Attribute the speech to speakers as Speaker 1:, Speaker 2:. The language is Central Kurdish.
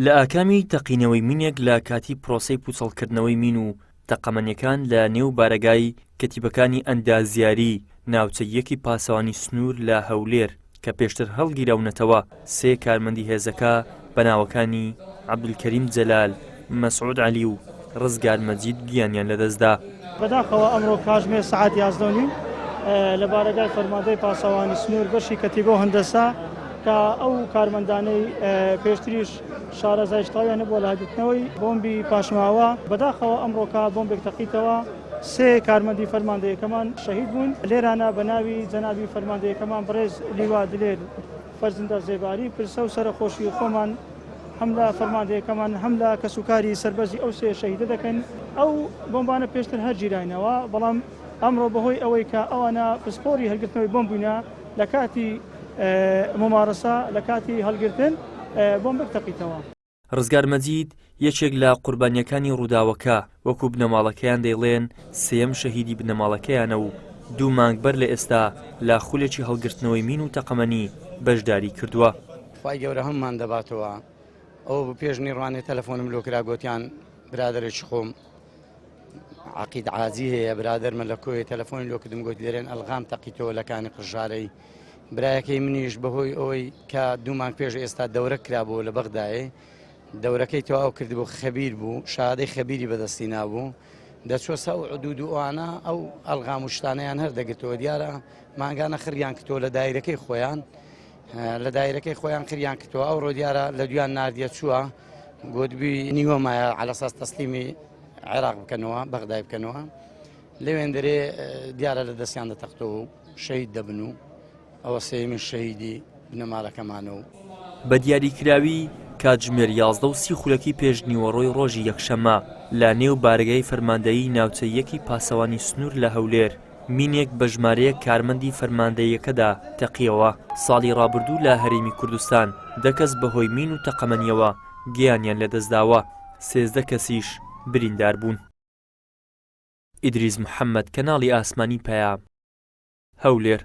Speaker 1: لە ئاکامی تەقینەوەی مینێک لە کاتی پرۆسەی پوچەڵکردنەوەی مین و تەقەمەنیەکان لە نێو بارگای کەتیبەکانی ئەندازیاری ناوچەیەکی پاسەوانی سنوور لە هەولێر کە پێشتر هەڵگیراونەتەوە سێ کارمەندی هێزەکە بەناوەکانی عەبدولکەریم جەلال، مەسعود عەلی و ڕزگار مەجید گیانیان لەدەستدا.
Speaker 2: بەداخەوە ئەمڕۆ کاتژمێر سەعات 11:30 لە بارگای فەرماندەی پاسەوانی سنوور بەشی کەتیبە و هەندەسا کە ئەو کارمەندانەی پێشتریش شارەزایشتاویانە بۆ لاگرتنەوەی بۆمبی پاشماوە بەداخەوە ئەمڕۆ کا بۆمبێک تەقیتەوە سێ کارمەندی فەرماندەیەکەمان شەهید بوون لێرانە بە ناوی جەنابی فەرماندەیەکەمان بەڕێز لیوا دلێر فەرزندە زێباری پرسە و سەرخۆشی خۆمان هەم لە فەرماندەیەکەمان هەم لە کەسوکاری سەربەزی ئەو سێ شەهیدە دەکەن. ئەو بۆمبانە پێشتر هەر گیراینەوە بەڵام ئەمڕۆ بەهۆی ئەوەی کە ئەوانە پسپۆری هەلگرتنەوەی بۆمب بووینە لە کاتی ممارەسە لە کاتی هەڵگرتن بۆمبێک تەقیتەوە.
Speaker 1: ڕزگار مەجید یەکێک لە قوربانیەکانی ڕووداوەکە وەکو بنەماڵەکەیان دەیڵێن سێەم شەهیدی بنەماڵەکەیانە و 2 مانگ بەر لە ئێستا لە خولێکی هەڵگرتنەوەی مین و تەقەمەنی بەشداری کردووە.
Speaker 3: خی گەورە هەممان دەباتەوە. ئەو پێشنی ڕوانێ تەلەفۆنم لۆکرا گوتیان برادێکی خۆم عقید عازی هەیە برادەرمە لە کۆی تەلەفۆنی لۆکردم گوت لێرێن ئەلغام تەقیتەوە لەکانی قژارەی برایەکەی منیش بەهۆی ئەوەی کە 2 مانگ پێش ئێستا دەورە کرابوو لە بەغدایە دەورەکەی تەواو کردبوو خەبیر بوو شادەی خەبیری بەدەستی نابوو دەچۆ سە و عدود و ئەوانە ئەو ئەلغام و شتانەیان هەر دەگرتەوە دیارە مانگانە خریان کردەوە لە دایرەکەی خۆیان لە دایرەکەی خۆیان خریان کردەوە ئەو ڕۆ دیارە لە دویان ناردیە چووە گوتبی نیوەمایە على ئەساس تەسلیمی عێراق بکەنەوە بەغدای بکەنەوە لەوێن دەرێ دیارە لە دەستیان دەتەختەوە و شەهید دەبن و ئەوە سێمین شەهیدی بنەماڵەکەمانە و
Speaker 1: بە دیاریکراوی کاتژمێر 11:30 خولەکی پێش نیوەڕۆی ڕۆژی یەکشەممە لە نێو بارگای فەرماندەیی ناوچەیەکی پاسەوانی سنوور لە هەولێر مینێک بە ژمارەیە کارمەندی فەرماندەیەکەدا تەقیەوە. ساڵی ڕابردوو لە هەرێمی کوردستان 10 کەس بەهۆی مین و تەقەمەنیەوە گیانیان لەدەستداوە 13 کەسیش بریندار بوون. ئیدریس محەممەد، کەناڵی ئاسمانی پەیام، هەولێر.